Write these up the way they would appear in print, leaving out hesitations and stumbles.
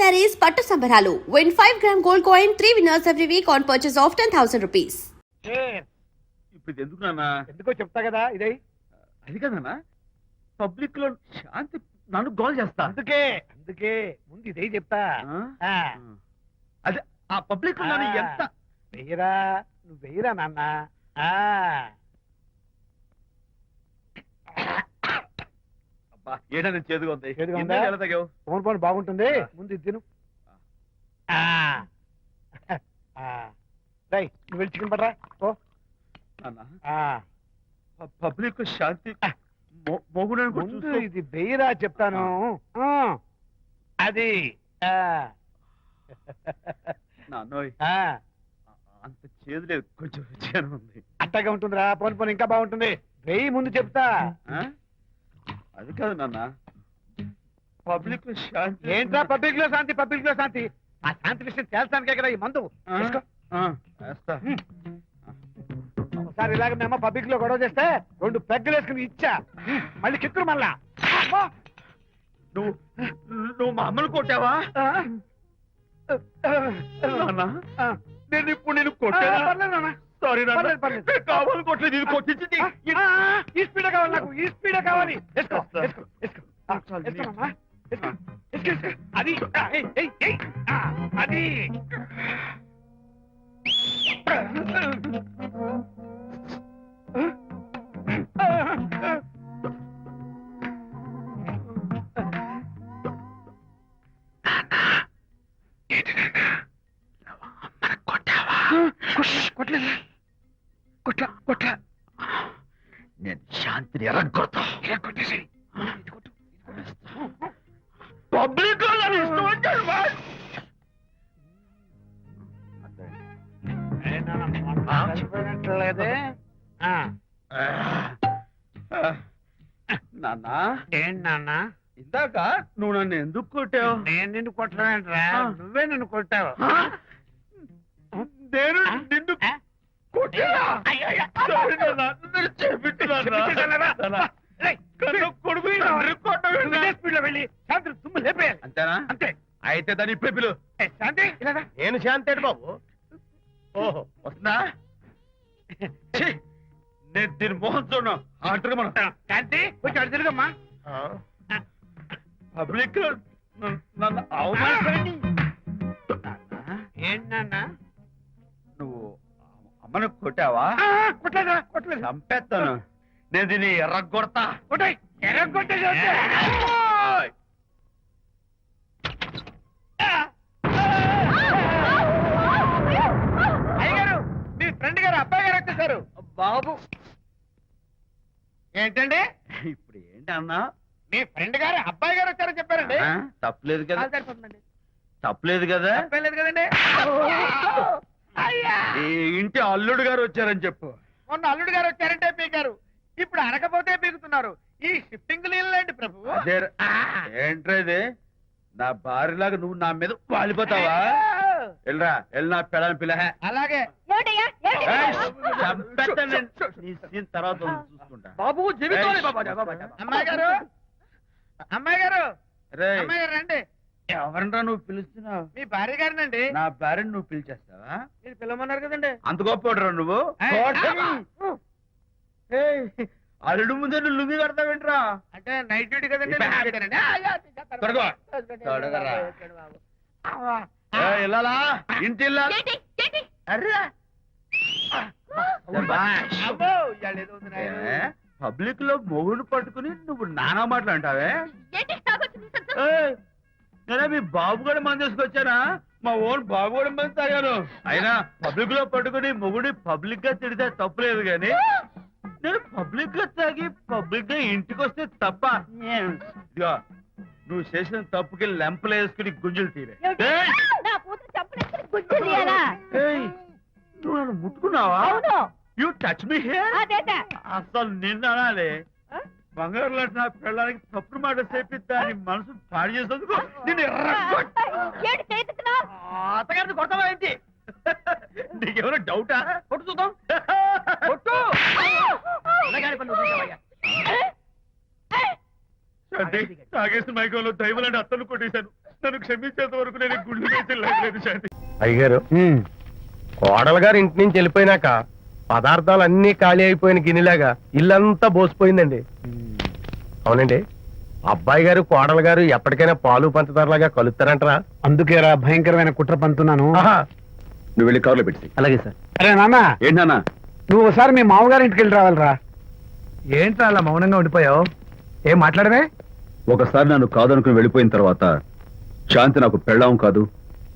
sarees పట్టు సంబరాలు. Win 5-gram gold coin, 3 winners every week on purchase of 10,000 rupees. ఇప్పుడు ఎందుకు నాన్న? ఎందుకో చెప్తా కదా ఇదే. అది కదన్నా, పబ్లిక్ లో శాంతి నన్ను గోల్ చేస్తా. అందుకే ముందు ఇదే చెప్తా. అదే ఆ పబ్లిక్ లో నన్ను ఎంత వెయ్యరా, నువ్వు వెయ్యరా నాన్న. ఏడా నేను చేదుగా ఉంది. చేదుగా ఉందా? ఎలా తగ్గావు? ఫోన్ ఫోన్ బాగుంటుంది, ముందు ఇది తిను. రై నువ్వు వెళ్ళి చికెన్ పట్టరా. ఓ పబ్లిక్ శాంతి మొగుడు ముందు ఇది వెయ్యరా చెప్తాను. అది నాన్నోయ్ అంత చేదు లేదు, కొంచెం రుచిగానే ఉంది. అట్టగా ఉంటుందిరా, పోను పోను ఇంకా బాగుంటుంది. వెయ్యి ముందు చెప్తా. అది కాదు నాన్న, పబ్లిక్ లో శాంతి ఏంట్రా పబ్లిక్ లో శాంతి? పబ్లిక్ లో శాంతి ఆ శాంతి విషయం తేల్చడానికే కదా ఈ మందు. ఒకసారి ఇలాగ మేము పబ్లిక్ లో గొడవ చేస్తే 2 పెగ్గలు వేసుకుని ఇచ్చా, మళ్ళీ చిక్కురు మళ్ళా. నువ్వు మా అమ్మను కొట్టావా? నేను ఇప్పుడు నేను కొట్టాను. సారీ కావాలి, కొట్టలేదు. ఇది కొట్టించింది. ఈ స్పీడ్ కావాలి నాకు, ఈ స్పీడ్ కావాలి. అది అది నేను శాంతిని ఎరగొట్టేసి పబ్లిక్ లేదే. నాన్న ఏంటి నాన్న? ఇందాక నువ్వు నన్ను ఎందుకు కొట్టావు? నేను నిన్ను కొట్టలేదురా, నువ్వే నన్ను కొట్టావు. నేను నిన్ను అంతేనా? అంతే. అయితే దాని ఇప్పుడే పిలు. శాంతి నేను శాంతి బాబు. ఓహో వస్తుందా? నేను దీని మోహన్ చూడను. అంటారు మనం శాంతి కొంచెం అటు తిరుగమ్మా. పబ్లిక్ నన్ను అవమానించండి. ఏంటన్నా నువ్వు అమ్మను కొట్టావా? కొట్టలేదా? కొట్టలేదు. చంపేస్తాను నేను, దీన్ని ఎర్రగొడతా. కొట్టాయి, ఎర్రగొట్టే. అయ్యగారు, మీ ఫ్రెండ్ గారు అబ్బాయి గారు వచ్చేసారు. బాబు ఏంటండి ఇప్పుడు ఏంటన్నా? మీ ఫ్రెండ్ గారు అబ్బాయి గారు వచ్చారని చెప్పారండి. తప్పలేదు కదా? సరిపోతుందండి. తప్పలేదు కదా? తప్పలేదు కదండి. ఈ ఇంటి అల్లుడు గారు వచ్చారని చెప్పు. మొన్న అల్లుడు గారు వచ్చారంటే పీకారు, ఇప్పుడు అనకపోతే పీకుతున్నారు. ఈ షిఫ్టింగ్ లీలండి ప్రభు. అదే ఏంట్రా ఇది? నా భార్యలాగా నువ్వు నా మీద వాలిపోతావా? వెళ్ళరా, వెళ్ళి నా పెళ్ళని పిల్ల. అలాగే తర్వాత చూసుకుంటా. బాబు జీవితం. అమ్మాయి గారు, అమ్మాయి గారు, రే అమ్మాయి గారు రండి. ఎవరంటా నువ్వు పిలుస్తున్నావు? మీ భార్య గారినండి. నా భార్యను నువ్వు పిలిచేస్తావా? మీరు పిలవమన్నారు కదండి. అంత గొప్ప నువ్వు? అల్లుడు ముందే నువ్వు లుంగి కడతావేంట్రా? అంటే నైట్ డ్యూటీ కదండి. వెళ్ళాలా? ఇంటి పబ్లిక్ లో మొగుడు పట్టుకుని నువ్వు నానా మాటలు అంటావే? నేనే మీ బాబు కూడా మంది తీసుకొచ్చానా? మా ఓన్ బాబు కూడా మంది తాగాను. అయినా పబ్లిక్ లో పట్టుకుని మొగుడి పబ్లిక్ గా తిడితే తప్పులేదు గాని, నేను పబ్లిక్ గా తాగి పబ్లిక్ గా ఇంటికి వస్తే తప్ప. ఇదిగో నువ్వు చేసిన తప్పుకి లెంపలు వేసుకుని గుంజులు తీరే. నువ్వు నన్ను ముట్టుకున్నావా? You touch me here. అసలు నిన్న అనాలి. బంగారు లాంటి నా పిల్లలకి తప్పుడు మాట చెప్పిద్దా అని మనసు పాడు చేసేందుకు అత్తగారిని కొడతావా ఏంటి? నీకేమైనా డౌటా? కొట్టు చూద్దాం. కొట్టు. తాగేసిన మైకంలో దైవలాంటి అత్తలు కొట్టేశాను. నన్ను క్షమించేంత వరకు నేను గుళ్ళు వేసి లేదు శాంతి. అయ్యగారు కోడలు గారు ఇంటి నుంచి వెళ్ళిపోయినాక పదార్థాలు అన్ని ఖాళీ అయిపోయిన గిన్నెలాగా ఇల్లంతా బోసిపోయిందండి. అవునండి, అబ్బాయి గారు కోడలు గారు ఎప్పటికైనా పాలు పంచదారలాగా కలుస్తారంటరా? అందుకేరా భయంకరమైన కుట్ర పంతున్నాను. నువ్వు వెళ్ళి కారులో పెట్టి. అలాగే సార్. అరే నాన్న, ఏంటన్నా? నువ్వు ఒకసారి మీ మామగారి ఇంటికి వెళ్ళి రావాలిరా. ఏంట్రా అలా మౌనంగా ఉండిపోయావు? ఏం మాట్లాడమే? ఒకసారి నన్ను కాదనుకుని వెళ్ళిపోయిన తర్వాత శాంతి నాకు పెళ్ళాం కాదు,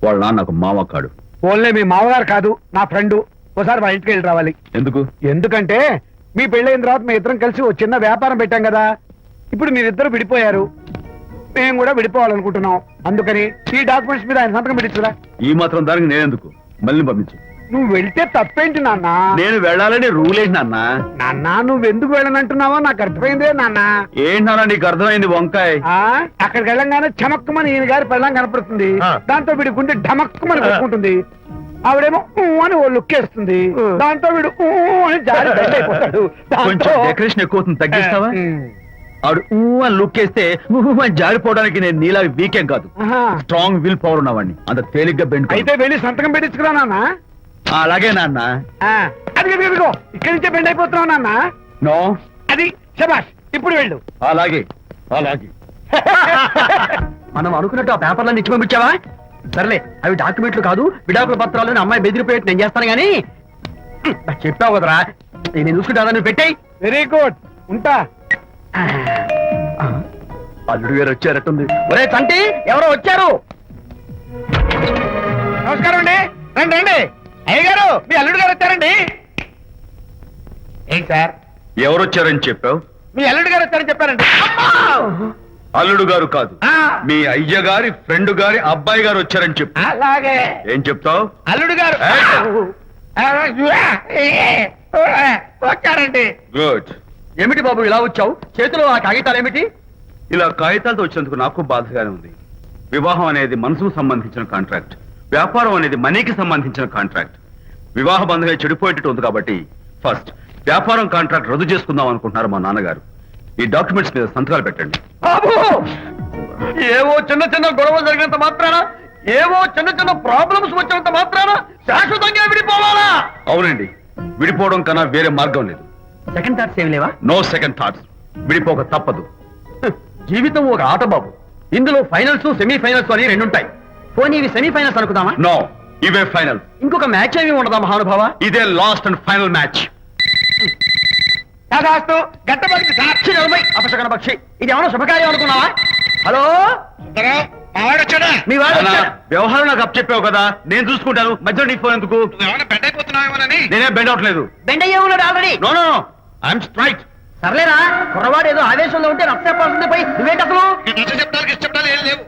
వాళ్ళ నాన్న నాకు మామ కాడు. ఓన్లే మీ మామగారు కాదు, నా ఫ్రెండ్. ఒకసారి వాళ్ళ ఇంటికి వెళ్ళి రావాలి. ఎందుకు? ఎందుకంటే మీ పెళ్ళైన తర్వాత మీ ఇద్దరం కలిసి ఓ చిన్న వ్యాపారం పెట్టాం కదా. ఇప్పుడు మీరిద్దరు విడిపోయారు, మేము కూడా విడిపోవాలనుకుంటున్నాం. అందుకని ఈ డాక్యుమెంట్స్ మీద ఆయన సంతకం పెట్టించురా. ఈ మాత్రం దానికి నేనెందుకు? మళ్ళీ పంపించు. నువ్వు వెళ్తే తప్పేంటి నాన్న? నేను వెళ్ళాలని రూల్ ఏంటి నాన్న? నాన్న, నువ్వు ఎందుకు వెళ్ళనంటున్నావో నాకు అర్థమైందే నాన్న. ఏంటన్నా నీకు అర్థమైంది వంకాయ్? అక్కడికి వెళ్ళంగానే చమక్కుమని ఈయన గారి పెళ్ళం కనపడుతుంది. దాంతో వీడి గుండె ఢమక్కుమని కొట్టుకుంటుంది. ఆవిడేమో ఊ అని ఓ లుక్ వేస్తుంది. దాంతో వీడు ఊ అని జారి బెడ్ అయిపోతాడు. కొంచెం డెకరేషన్ ఎక్కువ అవుతుంది, తగ్గిస్తావా? ఆవిడ ఊ అని లుక్ వేస్తే ఊ అని జారిపోవడానికి నేను నీలా వీకేం కాదు, స్ట్రాంగ్ విల్ పవర్ ఉన్నవాడిని. అంత తేలిగ్గా బెండ్ అయితే వెళ్ళి సంతకం పెట్టించుకురా నాన్న. అలాగే నాన్న. అది ఇదిగో ఇక్కడి నుంచే బెండ్ అయిపోతున్నావు నాన్న. నో, అది శబాష్, ఇప్పుడు వెళ్ళు. అలాగే అలాగే. మనం అనుకున్నట్టు ఆ పేపర్లను ఇచ్చి పంపించావా? సర్లే, అవి డాక్యుమెంట్లు కాదు, విడాకుల పత్రాలు. అమ్మాయి బెదిరిపోయేట్టు నేను చేస్తాను గానీ చెప్పావు కదరా, నేను చూసుకుంటా. నువ్వు పెట్టాయి. వెరీ గుడ్, ఉంటా. అల్లుడు గారు వచ్చారట్టుంది. ఒరే తంటి, ఎవరో వచ్చారు. నమస్కారం అండి. రండి రండి. అయ్య గారు, మీ అల్లుడు గారు వచ్చారండి. ఏంటి సార్? ఎవరు వచ్చారని చెప్పావు? మీ అల్లుడు గారు వచ్చారని చెప్పారండి. అల్లుడు గారు కాదు, మీ అయ్య గారి ఫ్రెండ్ గారి అబ్బాయి గారు వచ్చారని చెప్పు. అలాగే. ఏం చెప్తావు? అల్లుడు గారు వచ్చారండి. గుడ్. ఏమిటి బాబు ఇలా వచ్చావు? చేతిలో ఆ కాగితాలు ఏమిటి? ఇలా కాగితాలతో వచ్చినందుకు నాకు బాధగానే ఉంది. వివాహం అనేది మనసుకు సంబంధించిన కాంట్రాక్ట్, వ్యాపారం అనేది మనీకి సంబంధించిన కాంట్రాక్ట్. వివాహ బంధంగా చెడిపోయేటట్టు ఉంది కాబట్టి ఫస్ట్ వ్యాపారం కాంట్రాక్ట్ రద్దు చేసుకుందాం అనుకుంటున్నారు మా నాన్నగారు. ఈ డాక్యుమెంట్స్ మీద సంతకాలు పెట్టండి. బాబు, ఏవో చిన్న చిన్న గొడవలు జరిగినంత మాత్రాన, ఏవో చిన్న చిన్న ప్రాబ్లమ్స్ వచ్చినంత మాత్రాన శాశ్వతంగా విడిపోవాలా? అవునండి, విడిపోవడం కన్నా వేరే మార్గం లేదు. సెకండ్ థాట్స్ ఏమి లేవా? No second thoughts. విడిపోక తప్పదు. జీవితం ఒక ఆట బాబు, ఇందులో ఫైనల్స్ సెమీఫైనల్స్ అని రెండుంటాయి. పోనీ ఇవి సెమీఫైనల్స్ అనుకుందామా? నో, ఇవే ఫైనల్. ఇంకొక మ్యాచ్ ఏమి ఉండదా మహానుభావ? ఇదే లాస్ట్ అండ్ ఫైనల్ మ్యాచ్. గట్టబడి సాక్షి నిలబై అపశకన పక్షి, ఇది ఏమైనా శుభకార్యం అనుకున్నావా? హలో, మీ వాడు అన్నా, వచ్చాడా? వ్యవహారం నాకు అప్ చెప్పావు కదా, నేను చూసుకుంటాను. మధ్యలో నీకు ఫోన్ ఎందుకు? బెడ్ అయిపోతున్నావేమోనని. నేనే బెండ్ అవట్లేదు. బెండ్ అయ్యే ఉన్నాడు already. No no, I'm straight. సర్లేరా, కుర్రవాడు ఏదో ఆవేశంలో ఉంటే రక్త చెప్పాల్సింది పోయి నువ్వేంటి అసలు? ఏం లేవు.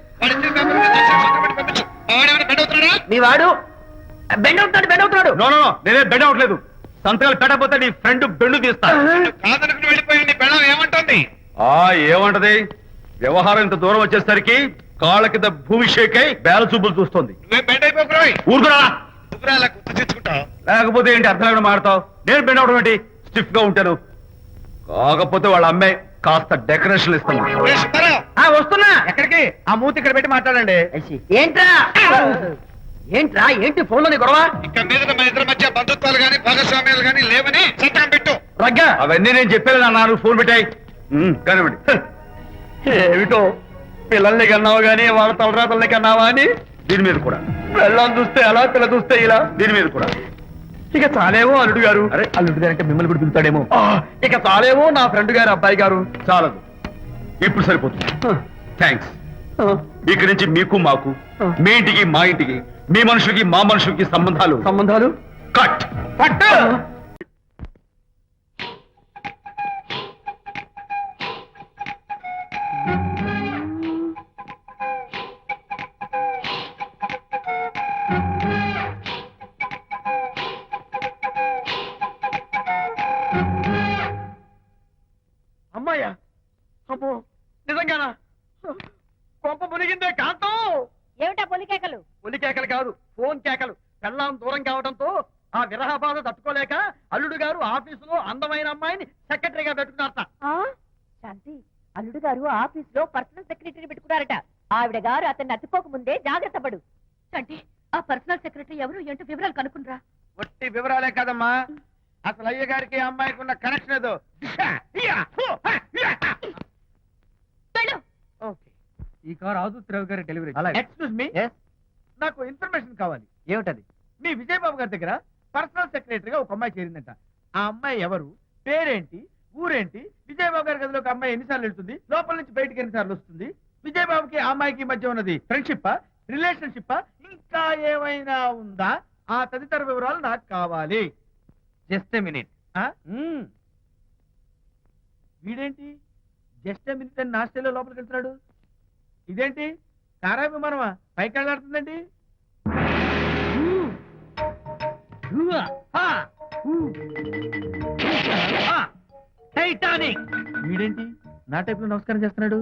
మీ వాడు బెండ్ అవుతున్నాడు. నో నో నో, నేనే బెండ్ అవట్లేదు. సంతకాలు పెట్టకపోతే నీ ఫ్రెండ్ బెండు తీస్తా. కాదనుకుని వెళ్ళిపోయింది. పెళ్ళం ఏమంటుంది? ఏమంటది? వ్యవహారం ఇంత దూరం వచ్చేసరికి కాళ్ళ కింద భూమి షేక్ అయి బేల చూపులు చూస్తుంది. నువ్వే బెడ్ అయిపోకురాయి. ఊరుకురా. అలా గుర్తు తెచ్చుకుంటావు. లేకపోతే ఏంటి అర్థం లేకుండా మాడతావు? నేను బెండ్ అవడం ఏంటి? స్టిఫ్ గా ఉంటాను. కాకపోతే వాళ్ళ అమ్మాయి కాస్త డెకరేషన్ ఇస్తాను. వస్తున్నా. ఎక్కడికి? ఆ మూతి ఇక్కడ పెట్టి మాట్లాడండి. ఏంట్రా ఏంటి ఫోన్ లోని గొడవ? ఇక్కడ మీద మన ఇద్దరి మధ్య బంధుత్వాలు గాని భాగస్వామ్యాలు గాని లేవని సంతకం పెట్టు. రగ్గా అవన్నీ నేను చెప్పాను అన్నారు. ఫోన్ పెట్టాయి కానివ్వండి. ఏమిటో పిల్లల్ని కన్నావు గానీ వాళ్ళ తలరాతల్ని కన్నావా అని. దీని మీద కూడా పిల్లల్ని చూస్తే అలా, పిల్ల చూస్తే ఇలా. దీని మీద కూడా ఇక చాలేమో అల్లుడు గారు. అరే, అల్లుడు గారు అంటే మిమ్మల్ని కూడా పిలుతాడేమో. ఇక చాలేమో నా ఫ్రెండ్ గారు అబ్బాయి గారు. చాలదు, ఇప్పుడు సరిపోతుంది. థ్యాంక్స్. ఇక్కడి నుంచి మీకు మాకు, మీ ఇంటికి మా ఇంటికి, మీ మనుషులకి మా మనుషులకి సంబంధాలు కట్. పట్టు. అమ్మాయ్యా, అమ్మో నిజంగానా? కొంప మునిగిందే కాంతం. ఏమిటా పొలికేకలు? ఒలి కేకలు కాదు, ఫోన్ కేకలు. పెళ్ళాం దూరం కావడంతో ఆ విరహ బాధ తట్టుకోలేక అల్లుడు గారు ఆఫీసులో అందమైన అమ్మాయిని సెక్రటరీగా పెట్టుకున్నారట. శాంతి, అల్లుడు గారు ఆఫీస్ లో పర్సనల్ సెక్రటరీ పెట్టుకున్నారట. ఆవిడ గారు అతన్ని అతుక్కోక ముందే జాగ్రత్త పడు. అంటే ఆ పర్సనల్ సెక్రటరీ ఎవరు ఏంటో వివరాలు కనుక్కుండ్రా. ఒట్టి వివరాలే కదమ్మా, అసలు అయ్య గారికి అమ్మాయికి ఉన్న కనెక్షన్ ఏదో. వెళ్ళు. ఓకే, ఈ కార్ ఆదుత్రావు గారి డెలివరీ. ఎక్స్క్యూజ్ మీ, నాకు ఇన్ఫర్మేషన్ కావాలి. ఏమిటది? మీ విజయబాబు గారి దగ్గర పర్సనల్ సెక్రటరీగా ఒక అమ్మాయి చేరిందంట. ఆ అమ్మాయి ఎవరు, పేరేంటి, ఊరేంటి, విజయబాబు గారి గదిలోకి అమ్మాయి ఎన్నిసార్లు వెళ్తుంది, లోపల నుంచి బయటికి ఎన్నిసార్లు వస్తుంది, విజయబాబుకి ఆ అమ్మాయికి మధ్య ఉన్నది ఫ్రెండ్షిప్, రిలేషన్షిప్, ఇంకా ఏమైనా ఉందా? ఆ తదితర వివరాలు నాకు కావాలి. Just a minute. వీడేంటి జస్ట్ ఏ మినిట్ అని నాస్టేలో లోపలికి వెళ్తున్నాడు? ఇదేంటి కారా విమానమా పైకి వెళ్ళాడుతుందండి? టైటానిక్. వీడేంటి నా టైప్ లో నమస్కారం చేస్తున్నాడు?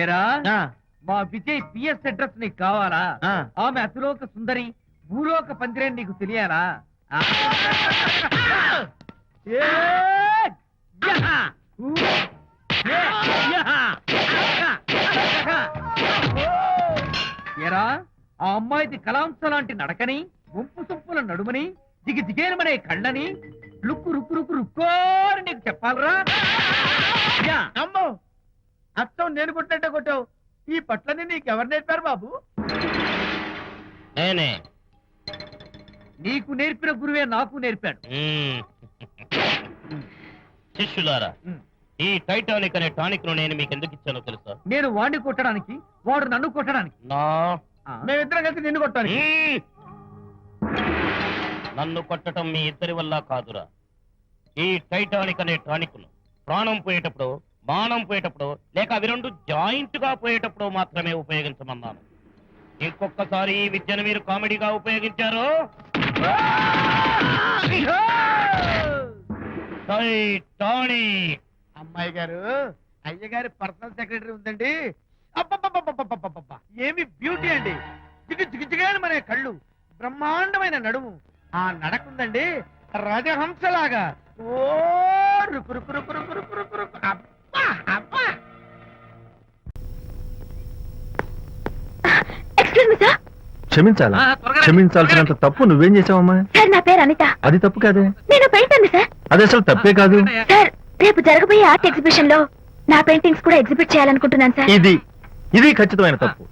ఏరా మా విజయ్ పిఎస్ అడ్రస్ నీకు కావాలా? ఆమె అతిలోక సుందరి, భూలోక పందిరేని నీకు తెలియాలా? ఏరా ఆ అమ్మాయిది కలాంస లాంటి నడకని, వంపు సొంపుల నడుమని, దిగి దిగేలమనే కళ్ళని, లుక్కు రుక్కు రుక్కు రుక్కోని నీకు చెప్పాలరా? అమ్మో, అత్తం నేను కొట్టినట్టే కొట్టావు. ఈ పట్లని నీకెవరు నేర్పారు బాబు? నేనే. నీకు నేర్పిన గురువే నాకు నేర్పాడు. శిష్యులారా, ఈ టైటానిక్ అనే టానిక్ ను నేను మీకు ఎందుకు ఇచ్చానో తెలుసా? నేను వాడిని కొట్టడానికి, వాడు నన్ను కొట్టడానికి. నా మేమిద్దరం కలిసి నిన్ను కొట్టాలి. నన్ను కొట్టడం మీ ఇద్దరి వల్ల కాదురా. ఈ టైటానిక్ అనే టానిక్ ను ప్రాణం పోయేటప్పుడు, మానం పోయేటప్పుడు, లేక అవి రెండు జాయింట్ గా పోయేటప్పుడు మాత్రమే ఉపయోగించమన్నాను. ఇంకొకసారి ఈ విద్యను మీరు కామెడీగా ఉపయోగించారు, టైటానిక్. అమ్మాయి గారు, అయ్య గారి పర్సనల్ సెక్రటరీ ఉందండి. అబ్బబ్బబ్బబ్బబ్బబ్బబ్బ, ఏమి బ్యూటీ అండి! జిగు జిగు జిగాని మన కళ్ళు, బ్రహ్మాండమైన నడుము, ఆ నడకుందండి రాజహంసలాగా. ఓ రుకు రుకు రుకు రుకు రుకు రుకు రుకు. అబ్బా అబ్బా. Excuse me sir. క్షమించాలా? క్షమించాల్సినంత తప్పు నువ్వేం చేసావమ్మా? సార్ నా పేరు అనిత. అది తప్పు కాదే. నేను పెయింటర్ సార్. అది అసలు తప్పే కాదు. సార్ రేపు జరగబోయే ఆర్ట్ ఎగ్జిబిషన్ లో నా పెయింటింగ్స్ కూడా ఎగ్జిబిట్ చేయాలనుకుంటున్నాను సార్. ఇది ఖచ్చితమైన తప్పు.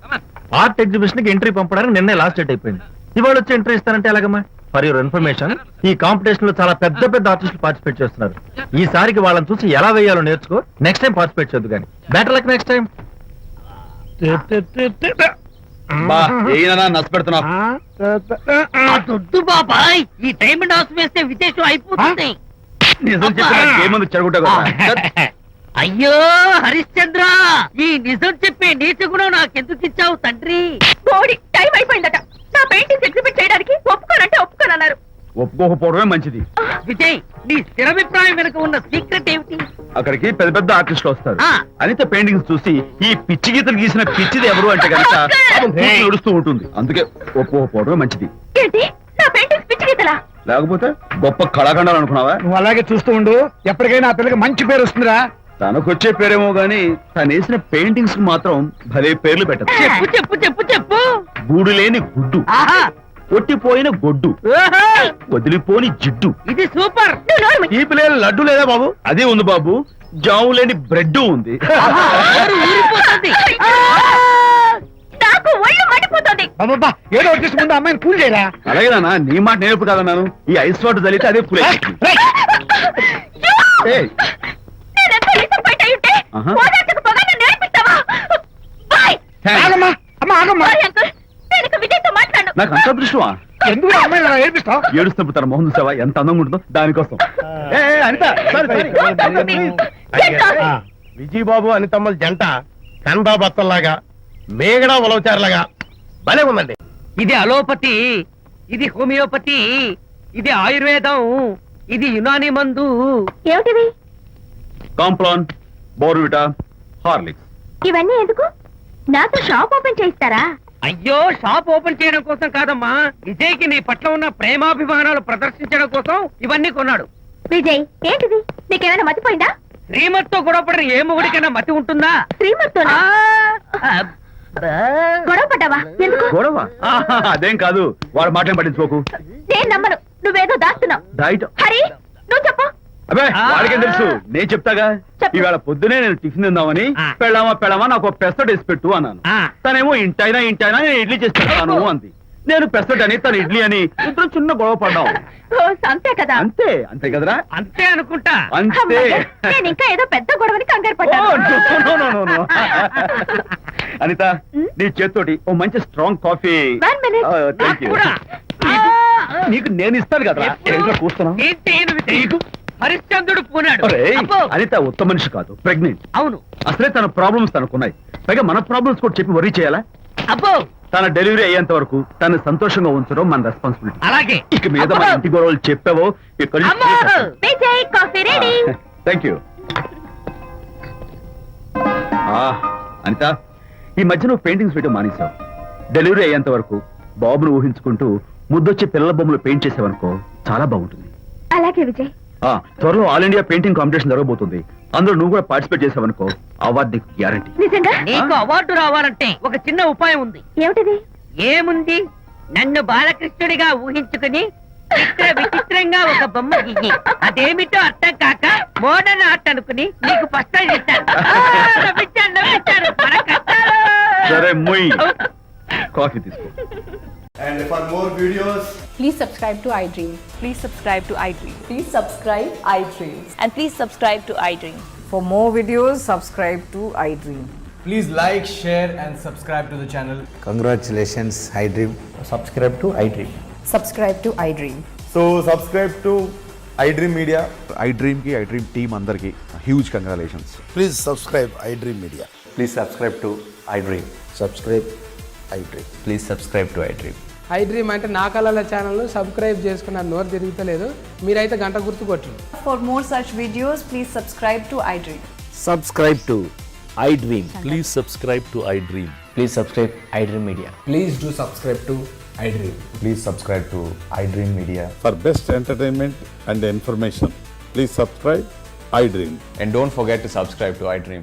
ఆర్ట్ ఎగ్జిబిషన్ కి ఎంట్రీ పంపడానికి నిన్నే లాస్ట్ డేట్ అయిపోయింది. ఇవాళ వచ్చి ఎంట్రీ ఇస్తానంటే ఎలాగమ్మా? ఫర్ యువర్ ఇన్ఫర్మేషన్, ఈ కాంపిటీషన్ లో చాలా పెద్ద పెద్ద ఆర్టిస్టులు పార్టిసిపేట్ చేస్తున్నారు. ఈసారికి వాళ్ళని చూసి ఎలా వేయాలో నేర్చుకో. నెక్స్ట్ టైం పార్టిసిపేట్ చేయొద్దు కానీ. Better luck next time. దొడ్డు బాబాయ్, ఈ డైమండ్ హౌస్ వేస్తే విశేషం అయిపోతుంది. నిజం చెప్పిన అయ్యో హరిశ్చంద్ర, ఈ నిజం చెప్పే నీచ గుణం నాకెందుకు ఇచ్చావు తండ్రి? బోడి టైం అయిపోయిందట. నా పెయింటింగ్స్ ఎగ్జిబిట్ చేయడానికి ఒప్పుకోనంటే ఒప్పుకోనన్నారు. ఒప్పుకోకపోవడమే మంచిది. విజయ్, నీ స్థిరాభిప్రాయం వెనుక ఉన్న సీక్రెట్ ఏమిటి? అక్కడికి పెద్ద పెద్ద ఆర్టిస్టులు వస్తారు. ఆ. అనిత పెయింటింగ్స్ చూసి ఈ పిచ్చి గీతలు గీసిన పిచ్చిది ఎవరు అంటే కనుక నడుస్తూ ఉంటుంది. అందుకే ఒప్పుకోకపోవడమే మంచిది. ఏంటి నా పెయింటింగ్స్ పిచ్చి గీతలా? లేకపోతే గొప్ప కళాఖండాలు అనుకున్నావా? నువ్వు అలాగే చూస్తూ ఉండు, ఎప్పటికైనా ఆ పిల్లకి మంచి పేరు వస్తుందిరా. తనకొచ్చే పేరేమో గాని తను వేసిన పెయింటింగ్స్ మాత్రం భలే పేర్లు పెట్టదు. చెప్పు చెప్పు చెప్పు చెప్పు. గూడు లేని గుడ్డు, ఆహా, కొట్టిపోయిన గొడ్డు, ఓహో, వదిలిపోని జిడ్డు. ఇది సూపర్. ఈ పిల్లల లడ్డు లేదా బాబు? అదే ఉంది బాబు. జాము లేని బ్రెడ్ ఉంది. ఆహా, నోరు ఊరిపోతుంది. నాకు ఒళ్ళు మండిపోతుంది. అబ్బబ్బా, ఏదో వచ్చేసి ముందు అమ్మాయిని పూజ చేయరా. అలాగే నాన్న, నీ మాట నేర్పు కదన్నాను. ఈ ఐస్ వాటర్ చదివితే అదే పూలే. నేనెంత డిసప్పాయింట్ అయి ఉంటే ఆహా. ఓదార్చకు పోగా నన్ను నేర్పిస్తావా? బాయ్. ఆగమ్మా, అమ్మ ఆగమ్మా. సారీ అంకుల్, నేను ఇక విజయ్తో మాట్లాడను. నాకు అంత దృష్టమా? ఎందుకు ఆ అమ్మాయిని అలా ఏడిపిస్తావు? ఏడుస్తున్నప్పుడు తన మొహం చూసావా ఎంత అందంగా ఉంటుందో? దానికోసం. అనిత, విజయబాబు అనితమ్మల జంట కందా బత్తల్లాగా, మేగడా ఉలవచారులాగా భలే ఉందండి. ఇది అలోపతి, ఇది హోమియోపతి, ఇది ఆయుర్వేదం, ఇది యునాని మందు. ఏమిటివి? Complan, Bournvita, Horlicks. ఇవన్నీ ఎందుకు? నాతో షాప్ ఓపెన్ చేయిస్తారా? అయ్యో, షాప్ ఓపెన్ చేయడం కోసం కాదమ్మా, విజయ్కి నీ పట్ల ఉన్న ప్రేమాభిమానాలు ప్రదర్శించడం కోసం ఇవన్నీ కొన్నాడు. విజయ్, ఏంటిది? నీకేమైనా మతిపోయిందా? శ్రీమతితో గొడవపడిన ఏ మొగుడికైనా మతి ఉంటుందా? శ్రీమతితో ఆ, గొడవ పడ్డావా ఎందుకు గొడవ అదేం కాదు, వాడు మాటలు పట్టించుకోకు. నేను నమ్మను, నువ్వేదో దాస్తున్నావు. డైట్ హరి నువ్వు చెప్పు. అబ్బే వాడికేం తెలుసు, నేను చెప్తాగా. చెప్పు. ఈవేళ పొద్దునే నేను టిఫిన్ తిందామని పెళ్ళామా నాకు ఒక పెసరట్ వేసి పెట్టు అన్నాను. తనేమో ఇంటైనా నేను ఇడ్లీ చేసి పెడతాను అంది. నేను పెసరట్ అని తను ఇడ్లీ అని ఇద్దరు చిన్న గొడవ పడ్డాం. అంతే కదా. అంతే కదరా. అంతే అనుకుంటా. అంతే. అమ్మయ్య, నేను ఇంకా ఏదో పెద్ద గొడవని కంగారు ఓ, పడ్డాను. no. అనిత నీ చేత్తోటి ఓ మంచి strong coffee. 1 minute. Thank you. నీకు నేను ఇస్తాను కదా. ఏంటో కూస్తున్నావు? ఏంటి నువ్వు నీకు హరిశ్చంద్రుడు పూనాడు. ఒరేయ్, అబ్బో. అనిత ఉత్తమ మనిషి కాదు, ప్రెగ్నెంట్. అవును. అసలే తన ప్రాబ్లమ్స్ తనకున్నాయి, పైగా మన ప్రాబ్లమ్స్ కూడా చెప్పి వరీ చేయాలా? అబ్బో తన డెలివరీ అయ్యేంత వరకు తను సంతోషంగా ఉంచడం మన రెస్పాన్సిబిలిటీ. అలాగే. ఇక మీద మన అబ్బో. ఇంటి గొడవలు చెప్పావో ఇక్కడ అమ్మో. Vijay coffee ready. Thank you. Anita, ఈ మధ్య నువ్వు పెయింటింగ్స్ వేయడం మానేశావు. డెలివరీ అయ్యేంత వరకు బాబును ఊహించుకుంటూ ముద్దొచ్చి పిల్లల బొమ్మలు పెయింట్ చేసావనుకో చాలా బాగుంటుంది. అలాగే విజయ్. త్వరలో ఆల్ ఇండియా పెయింటింగ్ కాంపిటీషన్ జరగబోతుంది. అందులో నువ్వు కూడా పార్టిసిపేట్ చేసావనుకో అవార్డు నీకు గ్యారంటీ. నిజంగా? నీకు అవార్డు రావాలంటే ఒక చిన్న ఉపాయం ఉంది. ఏమిటిది? ఏముంది, నన్ను బాలకృష్ణుడిగా ఊహించుకుని విచిత్రంగా ఒక బొమ్మ గీయి. అదేమిటో అర్థం కాక మోడర్న్ ఆర్ట్ అనుకుని నీకు ఫస్ట్ ప్రైజ్ ఇస్తాను. నవ్వించాను. మన కష్టాలు. సరే మొయ్, కాఫీ తీసుకో. And for more videos, Please subscribe to iDream. Please subscribe to iDream. Please subscribe iDream. And please subscribe to iDream. For more videos, subscribe to iDream. please like, share and subscribe to the channel. Congratulations iDream. Subscribe to iDream. Subscribe to iDream. So subscribe to iDream Media. iDream కి iDream team అందరికి huge congratulations. Please subscribe iDream Media. Please subscribe to iDream. Subscribe iDream. Please subscribe to iDream. iDream అంటే నా కళల ఛానల్ను subscribe చేసుకున్న నోరు తిరుగుతలేదు. మీరైతే గంట గుర్తు కొట్టండి. For more such videos, please subscribe to iDream. Subscribe to iDream. Please subscribe to iDream. Please subscribe iDream media. Please do subscribe to iDream. Please subscribe to iDream media. For best entertainment and information, please subscribe iDream. And don't forget to subscribe to iDream.